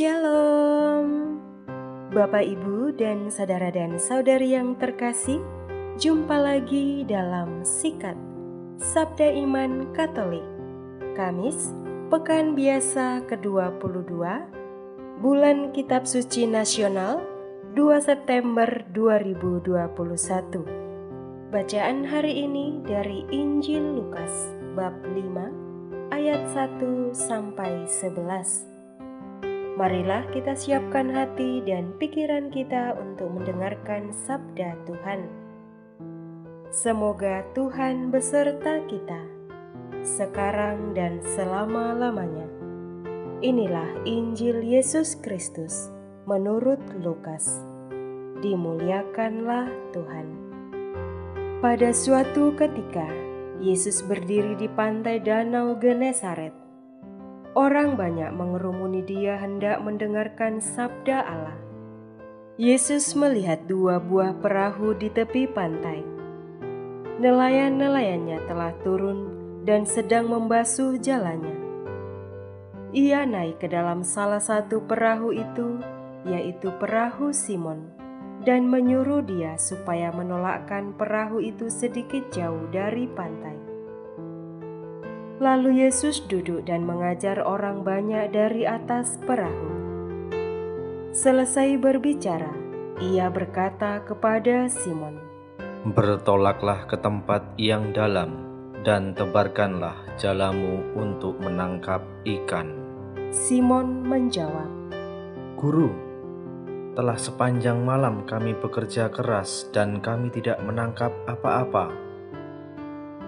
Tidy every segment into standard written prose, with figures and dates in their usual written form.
Shalom, Bapak, Ibu, dan saudari yang terkasih. Jumpa lagi dalam Sikat Sabda Iman Katolik, Kamis, Pekan Biasa ke-22, Bulan Kitab Suci Nasional, 2 September 2021. Bacaan hari ini dari Injil Lukas, bab 5, ayat 1 sampai 11. Marilah kita siapkan hati dan pikiran kita untuk mendengarkan sabda Tuhan. Semoga Tuhan beserta kita, sekarang dan selama-lamanya. Inilah Injil Yesus Kristus menurut Lukas. Dimuliakanlah Tuhan. Pada suatu ketika, Yesus berdiri di pantai Danau Genesaret. Orang banyak mengerumuni Dia hendak mendengarkan sabda Allah. Yesus melihat 2 buah perahu di tepi pantai. Nelayan-nelayannya telah turun dan sedang membasuh jalannya. Ia naik ke dalam salah satu perahu itu, yaitu perahu Simon, dan menyuruh dia supaya menolakkan perahu itu sedikit jauh dari pantai. Lalu Yesus duduk dan mengajar orang banyak dari atas perahu. Selesai berbicara, Ia berkata kepada Simon, "Bertolaklah ke tempat yang dalam dan tebarkanlah jalamu untuk menangkap ikan." Simon menjawab, "Guru, telah sepanjang malam kami bekerja keras dan kami tidak menangkap apa-apa.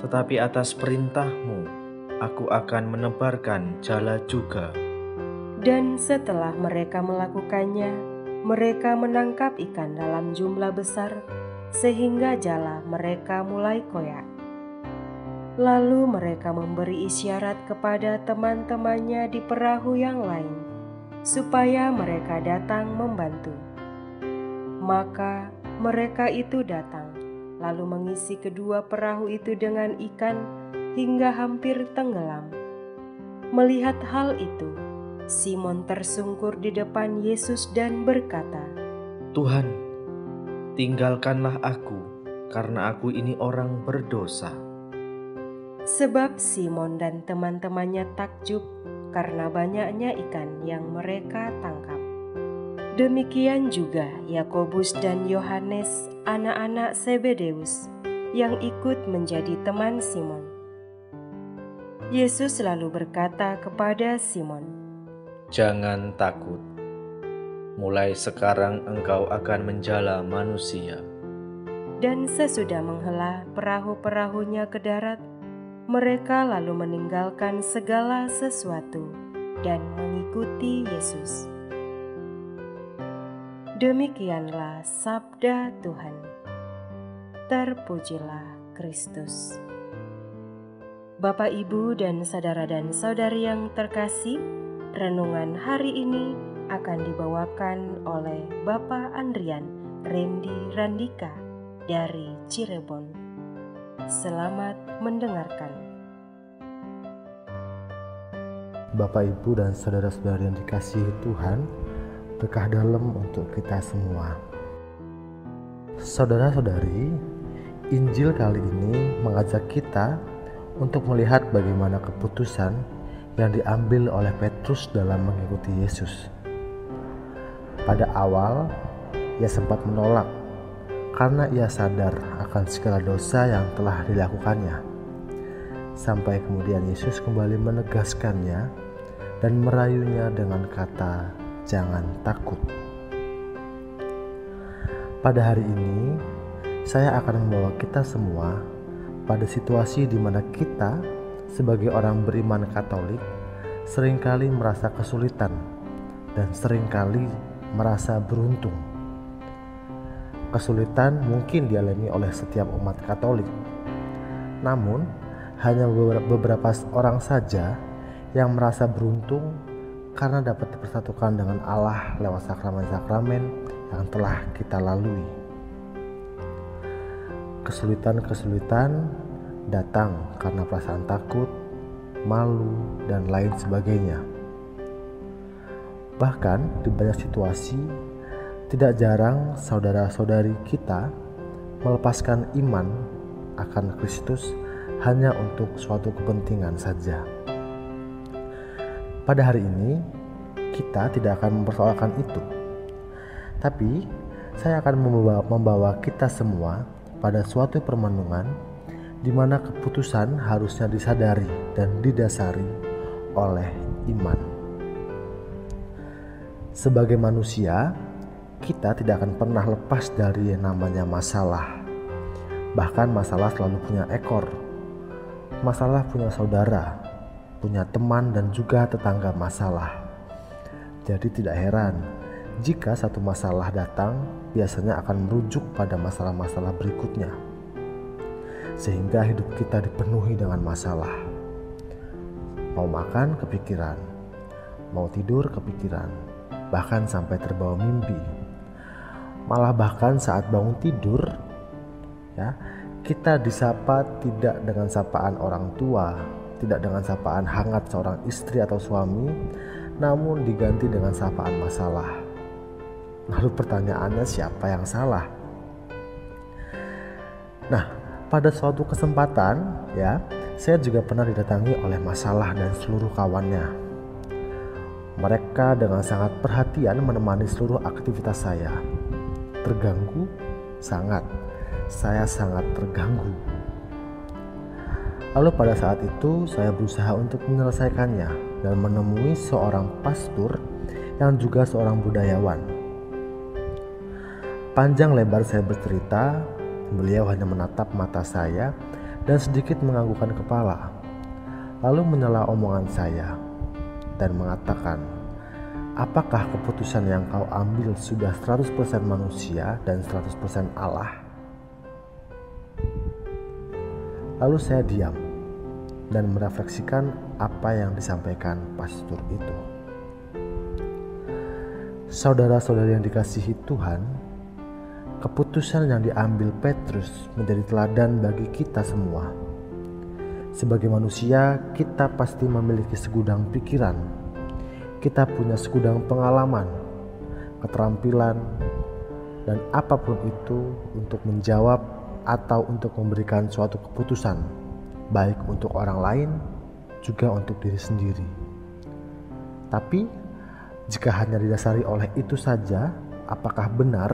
Tetapi atas perintah-Mu, aku akan menebarkan jala juga." Dan setelah mereka melakukannya, mereka menangkap ikan dalam jumlah besar, sehingga jala mereka mulai koyak. Lalu mereka memberi isyarat kepada teman-temannya di perahu yang lain, supaya mereka datang membantu. Maka mereka itu datang, lalu mengisi kedua perahu itu dengan ikan, hingga hampir tenggelam. Melihat hal itu, Simon tersungkur di depan Yesus dan berkata, "Tuhan, tinggalkanlah aku, karena aku ini orang berdosa." Sebab Simon dan teman-temannya takjub karena banyaknya ikan yang mereka tangkap. Demikian juga Yakobus dan Yohanes, anak-anak Zebedeus, yang ikut menjadi teman Simon. Yesus lalu berkata kepada Simon, "Jangan takut. Mulai sekarang engkau akan menjala manusia." Dan sesudah menghela perahu-perahunya ke darat, mereka lalu meninggalkan segala sesuatu dan mengikuti Yesus. Demikianlah sabda Tuhan. Terpujilah Kristus. Bapak, Ibu, dan saudari yang terkasih, renungan hari ini akan dibawakan oleh Bapak Andrian Rendi Randika dari Cirebon. Selamat mendengarkan. Bapak, Ibu, dan saudara-saudari yang dikasihi Tuhan, berkah dalam untuk kita semua. Saudara-saudari, Injil kali ini mengajak kita untuk melihat bagaimana keputusan yang diambil oleh Petrus dalam mengikuti Yesus. Pada awal, ia sempat menolak karena ia sadar akan segala dosa yang telah dilakukannya. Sampai kemudian Yesus kembali menegaskannya dan merayunya dengan kata, "Jangan takut." Pada hari ini, saya akan membawa kita semua pada situasi di mana kita sebagai orang beriman Katolik seringkali merasa kesulitan dan seringkali merasa beruntung. Kesulitan mungkin dialami oleh setiap umat Katolik. Namun, hanya beberapa orang saja yang merasa beruntung karena dapat dipersatukan dengan Allah lewat sakramen-sakramen yang telah kita lalui. Kesulitan-kesulitan datang karena perasaan takut, malu, dan lain sebagainya. Bahkan di banyak situasi, tidak jarang saudara-saudari kita melepaskan iman akan Kristus hanya untuk suatu kepentingan saja. Pada hari ini, kita tidak akan mempersoalkan itu. Tapi, saya akan membawa kita semua pada suatu permenungan di mana keputusan harusnya disadari dan didasari oleh iman. Sebagai manusia, kita tidak akan pernah lepas dari yang namanya masalah. Bahkan masalah selalu punya ekor. Masalah punya saudara, punya teman dan juga tetangga masalah. Jadi tidak heran jika satu masalah datang, biasanya akan merujuk pada masalah-masalah berikutnya. Sehingga hidup kita dipenuhi dengan masalah. Mau makan kepikiran, mau tidur kepikiran, bahkan sampai terbawa mimpi. Malah bahkan saat bangun tidur, kita disapa tidak dengan sapaan orang tua, tidak dengan sapaan hangat seorang istri atau suami, namun diganti dengan sapaan masalah. Lalu pertanyaannya, siapa yang salah? Nah, pada suatu kesempatan saya juga pernah didatangi oleh masalah dan seluruh kawannya. Mereka dengan sangat perhatian menemani seluruh aktivitas saya. Terganggu? Sangat. Saya sangat terganggu. Lalu pada saat itu saya berusaha untuk menyelesaikannya dan menemui seorang pastor yang juga seorang budayawan. Panjang lebar saya bercerita, beliau hanya menatap mata saya dan sedikit menganggukkan kepala, lalu menyela omongan saya dan mengatakan, "Apakah keputusan yang kau ambil sudah 100% manusia dan 100% Allah?" Lalu saya diam dan merefleksikan apa yang disampaikan pastor itu. Saudara-saudari yang dikasihi Tuhan, keputusan yang diambil Petrus menjadi teladan bagi kita semua. Sebagai manusia, kita pasti memiliki segudang pikiran. Kita punya segudang pengalaman, keterampilan, dan apapun itu untuk menjawab atau untuk memberikan suatu keputusan, baik untuk orang lain juga untuk diri sendiri. Tapi jika hanya didasari oleh itu saja, apakah benar?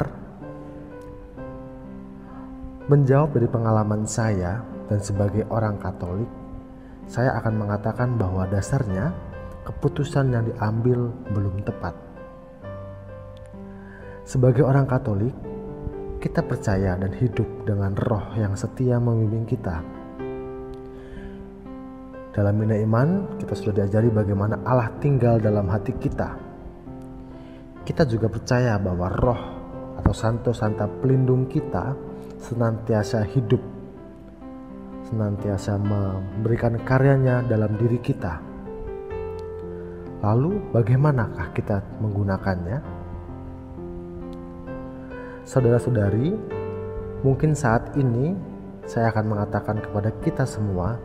Menjawab dari pengalaman saya dan sebagai orang Katolik, saya akan mengatakan bahwa dasarnya keputusan yang diambil belum tepat. Sebagai orang Katolik, kita percaya dan hidup dengan Roh yang setia membimbing kita. Dalam bina iman, kita sudah diajari bagaimana Allah tinggal dalam hati kita. Kita juga percaya bahwa Roh atau Santo Santa pelindung kita senantiasa hidup, senantiasa memberikan karyanya dalam diri kita. Lalu bagaimanakah kita menggunakannya? Saudara-saudari, mungkin saat ini saya akan mengatakan kepada kita semua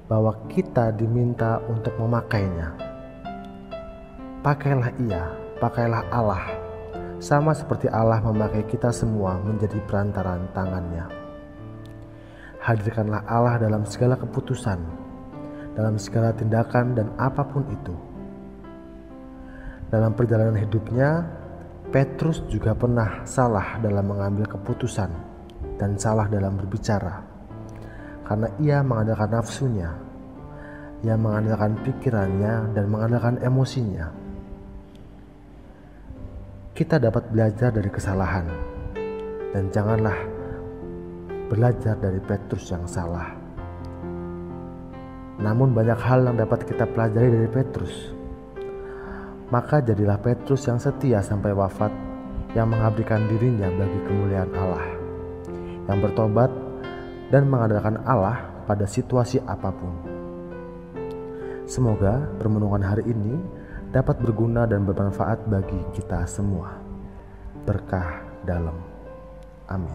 bahwa kita diminta untuk memakainya. Pakailah Ia, pakailah Allah, sama seperti Allah memakai kita semua menjadi perantaran tangannya. Hadirkanlah Allah dalam segala keputusan, dalam segala tindakan dan apapun itu. Dalam perjalanan hidupnya, Petrus juga pernah salah dalam mengambil keputusan dan salah dalam berbicara, karena ia mengandalkan nafsunya, ia mengandalkan pikirannya dan mengandalkan emosinya. Kita dapat belajar dari kesalahan, dan janganlah belajar dari Petrus yang salah. Namun banyak hal yang dapat kita pelajari dari Petrus. Maka jadilah Petrus yang setia sampai wafat, yang mengabdikan dirinya bagi kemuliaan Allah, yang bertobat dan mengandalkan Allah pada situasi apapun. Semoga permenungan hari ini dapat berguna dan bermanfaat bagi kita semua. Berkah dalam. Amin.